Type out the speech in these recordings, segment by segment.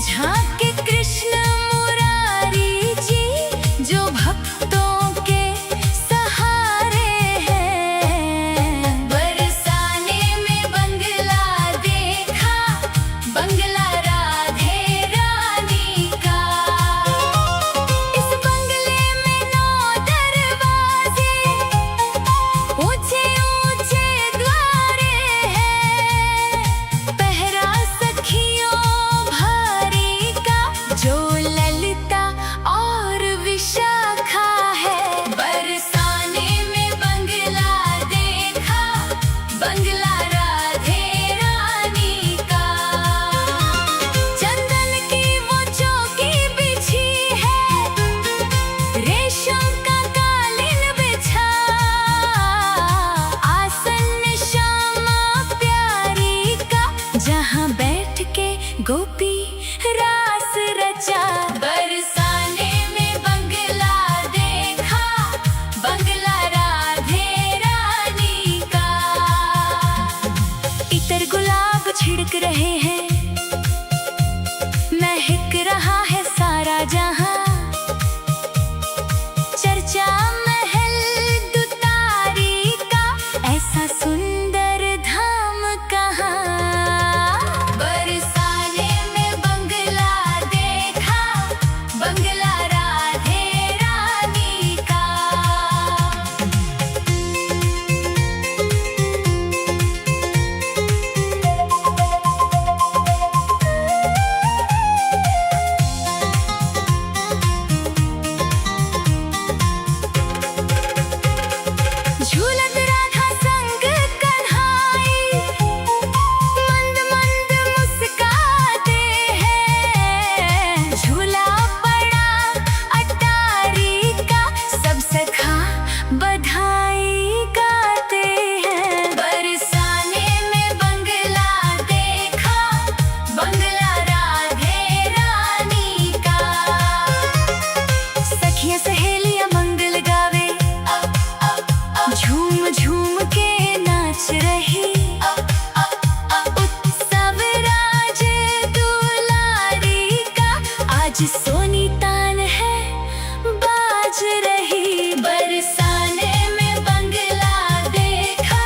झांके कृष्ण मुरारी जी जो भक्तों के सहारे हैं। बरसाने में बंगला देखा, बंगला राधे रानी का। इस बंगले में 9 दरवाजे, ऊंचे ऊंचे द्वारे हैं। पहरा सखियों भारी का, जो ललिता और विशाखा है। बरसाने में बंगला देखा, बंगला राधे रानी का। चंदन की वो चौकी बिछी है, रेशम का कालीन बिछा। आसन श्यामा प्यारी का, जहाँ बैठ के गोपी रास रचा। बरसाने में बंगला देखा, बंगला राधे रानी का। इतर गुलाब छिड़क रहे हैं, महक रहा है सारा जहां। चर्चा महल दुतारी का, ऐसा सुंदर धाम कहाँ। बरसाने में बंगला देखा, बंगला राधे रानी का। झूलत राधा संग कन्हाई, मंद मंद मुस्काते हैं। झूला पड़ा अटारी का, सब सखा बधाई गाते हैं। बरसाने में बंगला देखा, बंगला राधे रानी का। सखियां सहेलियां मंगल गावे, झूम झूम के नाच रही। उत्सव राज दुलारी का, आज सोनी तान है बाज रही। बरसाने में बंगला देखा,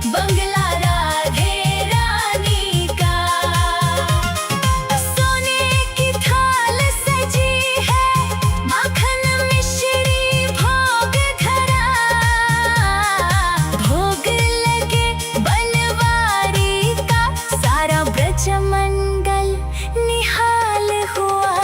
बंगला राधे रानी का। सोने की थाल सजी है, माखन मिश्री भोग धरा। भोग लगे बनवारी का, सारा ब्रज मंगल निहाल हुआ।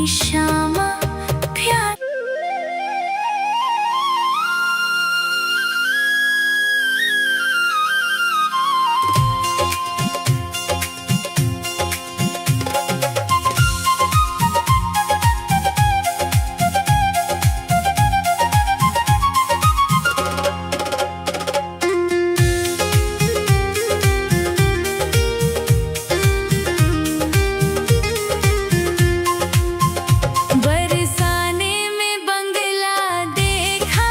श्यामा प्यार। बरसाने में बंगला देखा,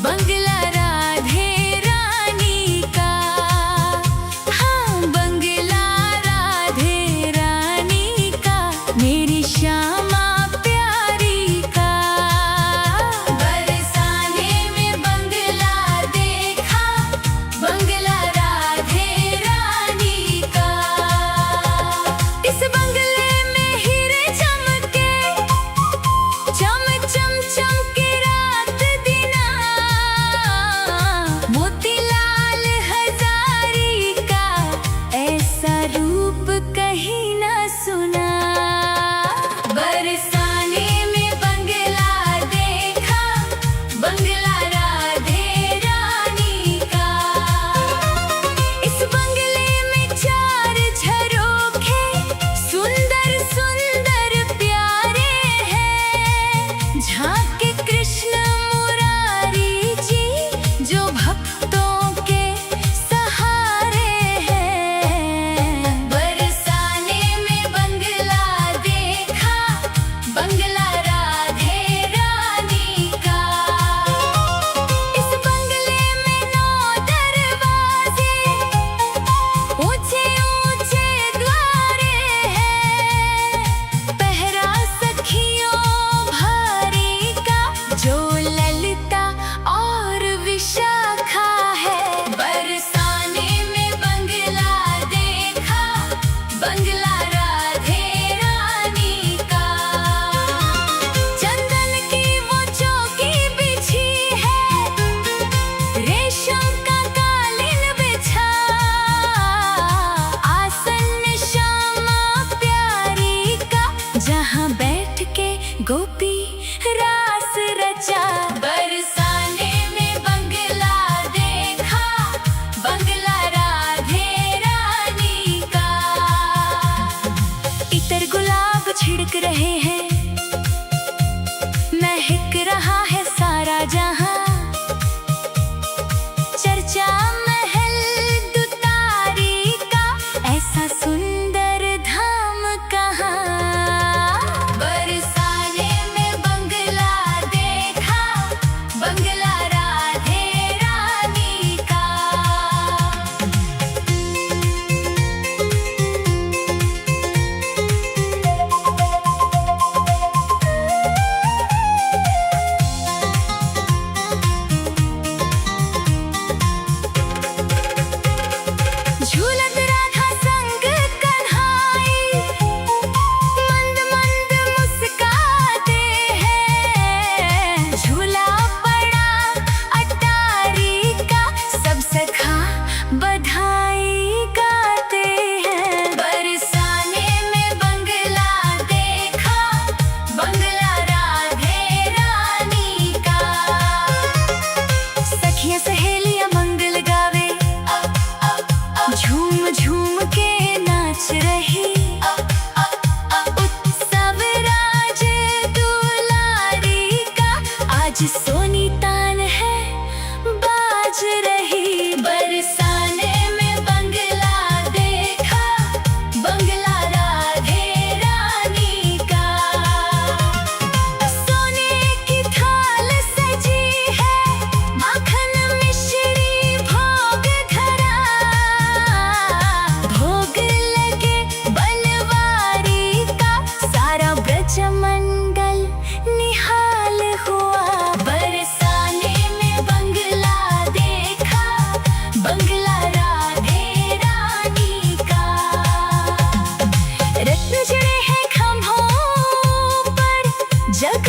बंगला राधे रानी का। हाँ, बंगला राधे रानी का, मेरी श्यामा प्यारी का। बरसाने में बंगला देखा, बंगला राधे रानी का। इस बंगले में हीरे चमके, चम चम चमके रात दिना। मोतीलाल हजारी का, ऐसा रूप कहीं न सुना। बरसाने में बंगला देखा, बंगला राधे रानी का। इस बंगले में 4 झरोखे, सुंदर सुंदर प्यारे हैं। झांके कृष्ण मुरारी जी, जो भक्तों के सहारे हैं। बरसाने में बंगला देखा, बंगला राधे रानी का। इस बंगले में 9 दरवाजे, ऊंचे ऊंचे द्वारे हैं। पहरा सखियों भारी का, जो ललिता और विशाखा है। बरसाने में बंगला देखा, बंगला राधे रानी का। चंदन की वो चौकी बिछी है, रेशम का कालीन बिछा। आसन श्यामा प्यारी का, जहाँ बैठ के गोपी रास रचा। बरसाने में बंगला देखा, बंगला राधे रानी का। इतर गुलाब छिड़क रहे हैं, महक रहा है सारा जहां। चर्चा महल दुतारी का, ऐसा सुंदर धाम कहाँ। बरसाने में बंगला देखा, बंगला राधे रानी का। झूलत राधा संग कन्हाई, मंद मंद मुस्काते हैं। झूला पड़ा अटारी का, सब सखा बधाई गाते हैं। बरसाने में बंगला देखा, बंगला राधे रानी का। सखियां सहेलियां मंगल गावे, झूम झूम के नाच रही। उत्सव राज दुलारी का, आज सोनी तान है बाज रही। बरसाने में बंगला देखा, बंगला राधे रानी का। सोने की थाल सजी है, माखन मिश्री भोग धरा। भोग लगे बनवारी का, सारा ब्रज मंगल निहाल हुआ। बरसाने में बंगला देखा, बंगला राधे रानी का। रत्न जड़े हैं खंभों पर, जग